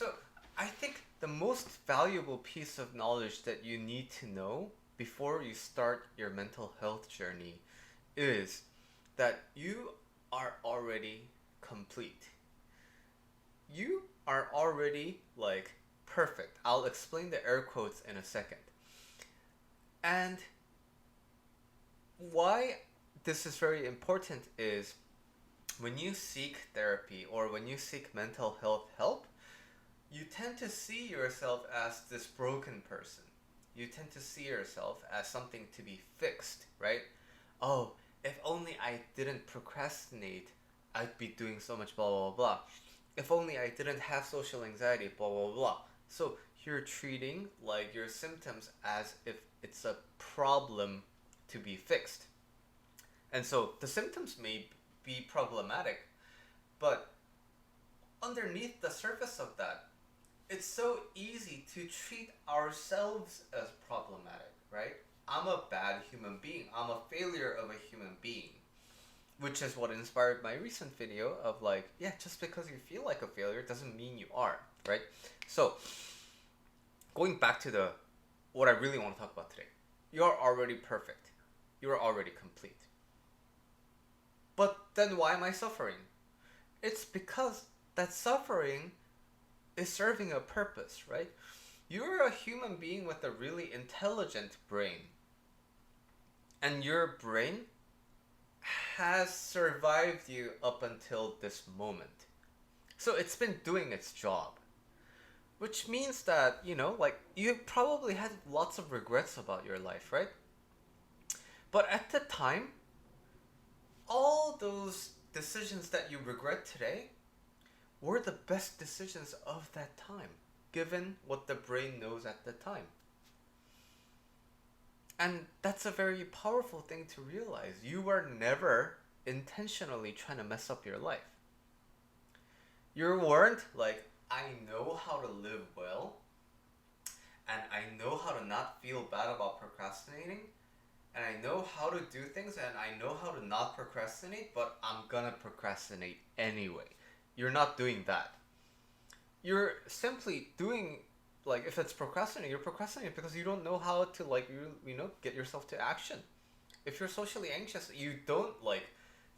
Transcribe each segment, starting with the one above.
So I think the most valuable piece of knowledge that you need to know before you start your mental health journey is that you are already complete. You are already like perfect. I'll explain the air quotes in a second. And why this is very important is when you seek therapy or when you seek mental health help, you tend to see yourself as this broken person. You tend to see yourself as something to be fixed, right? Oh, if only I didn't procrastinate, I'd be doing so much blah blah blah. If only I didn't have social anxiety, blah blah blah. So you're treating like your symptoms as if it's a problem to be fixed. And so the symptoms may be problematic, but underneath the surface of that, it's so easy to treat ourselves as problematic, right? I'm a bad human being. I'm a failure of a human being. Which is what inspired my recent video of like, yeah, just because you feel like a failure doesn't mean you are, right? So, going back to the what I really want to talk about today. You're already perfect. You're already complete. But then why am I suffering? It's because that suffering is serving a purpose, right? You're a human being with a really intelligent brain. And your brain has survived you up until this moment. So it's been doing its job. Which means that, like, you probably had lots of regrets about your life, right? But at the time, all those decisions that you regret today were the best decisions of that time, given what the brain knows at the time. And that's a very powerful thing to realize. You were never intentionally trying to mess up your life. You weren't like, I know how to live well, and I know how to not feel bad about procrastinating, and I know how to do things, and I know how to not procrastinate, but I'm gonna procrastinate anyway. You're not doing that. You're simply doing, like, if it's procrastinating, you're procrastinating because you don't know how to, like, get yourself to action. If you're socially anxious, you don't, like,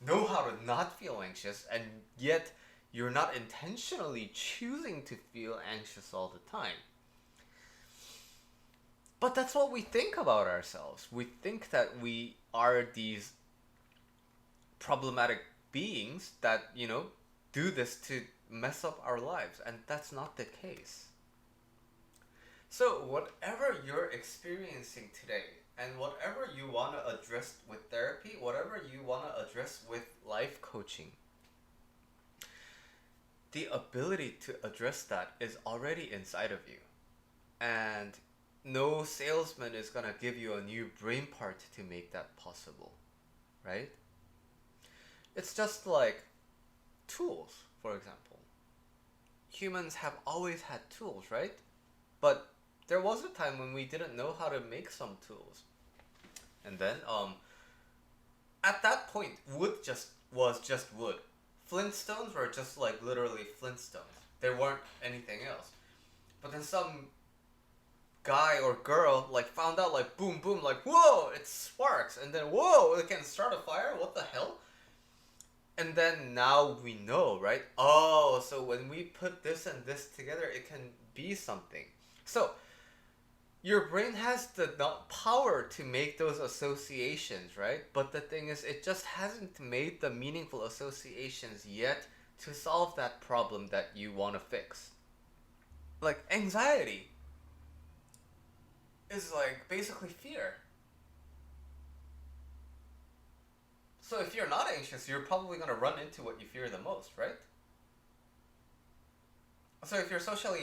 know how to not feel anxious, and yet you're not intentionally choosing to feel anxious all the time. But that's what we think about ourselves. We think that we are these problematic beings that, do this to mess up our lives, and that's not the case. So, whatever you're experiencing today, and whatever you want to address with therapy, whatever you want to address with life coaching, the ability to address that is already inside of you. And no salesman is going to give you a new brain part to make that possible, right? It's just like tools, for example. Humans have always had tools, right? But there was a time when we didn't know how to make some tools. And then, at that point, wood was just wood. Flintstones were just like literally Flintstones. There weren't anything else. But then some guy or girl like found out like boom boom like whoa it sparks and then whoa it can start a fire, what the hell? And then now we know, right? Oh, so when we put this and this together it can be something. So your brain has the power to make those associations, right? But the thing is, it just hasn't made the meaningful associations yet to solve that problem that you want to fix. Like anxiety is like basically fear. So if you're not anxious, you're probably going to run into what you fear the most, right? So if you're socially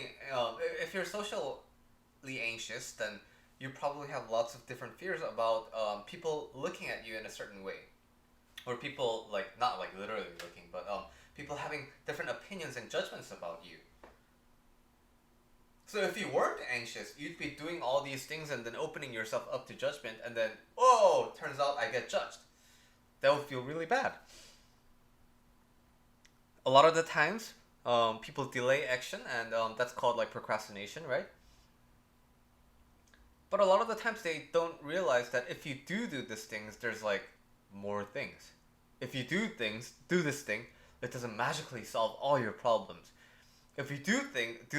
anxious, then you probably have lots of different fears about people looking at you in a certain way, or people like not like literally looking, but people having different opinions and judgments about you. So if you weren't anxious, you'd be doing all these things and then opening yourself up to judgment, and then oh, turns out I get judged. That would feel really bad. A lot of the times, People delay action, and that's called like procrastination, right? But a lot of the times they don't realize that if you do these things, there's like more things. If you do this thing, it doesn't magically solve all your problems. If you do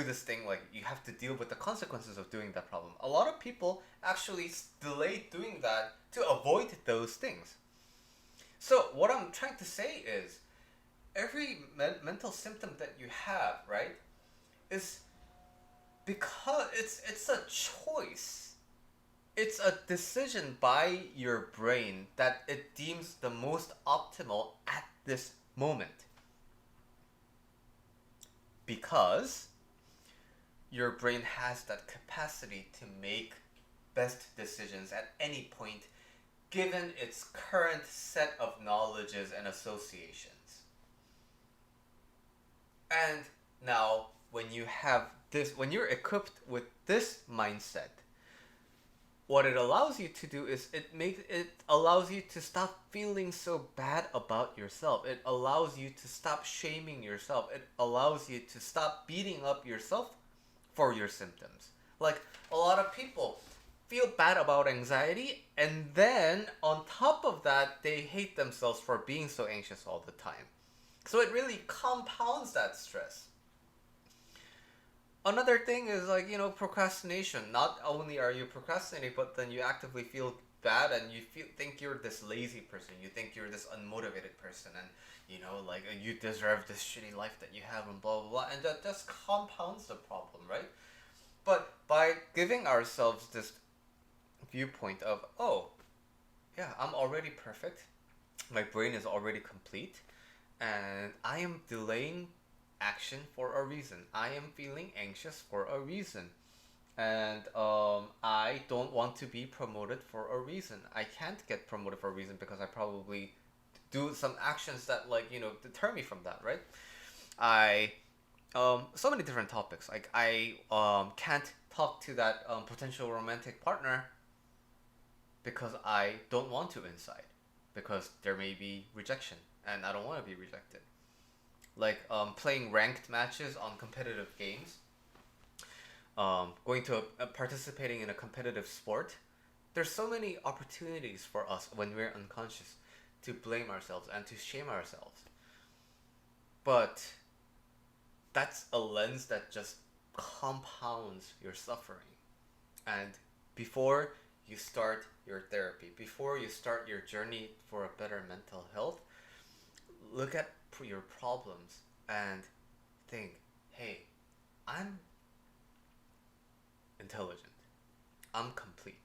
this thing, like you have to deal with the consequences of doing that problem. A lot of people actually delay doing that to avoid those things. So what I'm trying to say is, every mental symptom that you have, right, is because it's a choice. It's a decision by your brain that it deems the most optimal at this moment. Because your brain has that capacity to make best decisions at any point given its current set of knowledges and associations. And now when you're equipped with this mindset, what it allows you to do is it allows you to stop feeling so bad about yourself. It allows you to stop shaming yourself. It allows you to stop beating up yourself for your symptoms. Like, a lot of people feel bad about anxiety, and then on top of that they hate themselves for being so anxious all the time. So it really compounds that stress. Another thing is, like, procrastination. Not only are you procrastinating, but then you actively feel bad, and you think you're this lazy person. You think you're this unmotivated person, and like, you deserve this shitty life that you have, and blah blah blah. And that just compounds the problem, right? But by giving ourselves this viewpoint of, oh yeah, I'm already perfect. My brain is already complete, and I am delaying action for a reason. I am feeling anxious for a reason. And I don't want to be promoted for a reason. I can't get promoted for a reason because I probably do some actions that, like, deter me from that, right? I So many different topics. Like, I can't talk to that potential romantic partner because I don't want to inside, because there may be rejection and I don't want to be rejected. Like, playing ranked matches on competitive games, going to participating in a competitive sport. There's so many opportunities for us when we're unconscious to blame ourselves and to shame ourselves. But that's a lens that just compounds your suffering. And before you start your therapy, before you start your journey for a better mental health, look at your problems and think, hey, I'm intelligent. I'm complete.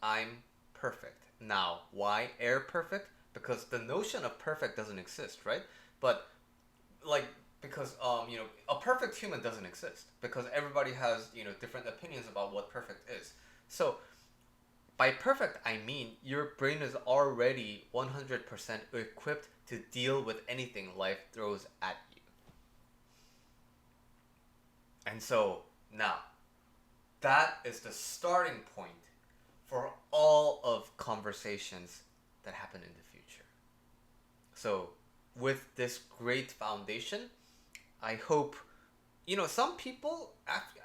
I'm perfect. Now, why air perfect? Because the notion of perfect doesn't exist, right? But, like, because a perfect human doesn't exist, because everybody has different opinions about what perfect is. So by perfect, I mean your brain is already 100% equipped to deal with anything life throws at you. And so now, that is the starting point for all of conversations that happen in the future. So with this great foundation, I hope, some people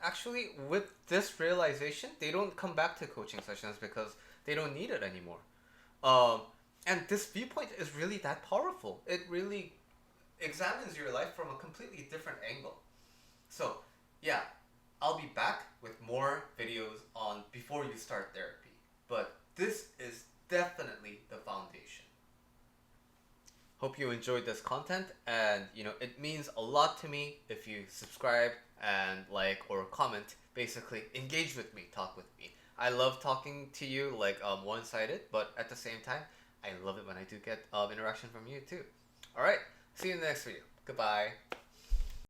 actually, with this realization, they don't come back to coaching sessions because they don't need it anymore. And this viewpoint is really that powerful. It really examines your life from a completely different angle. So, yeah, I'll be back with more videos on before you start therapy. But this is definitely the foundation. Hope you enjoyed this content, and it means a lot to me if you subscribe and like or comment. Basically, engage with me, talk with me. I love talking to you, like, one-sided, but at the same time, I love it when I do get interaction from you too. All right, see you in the next video. Goodbye.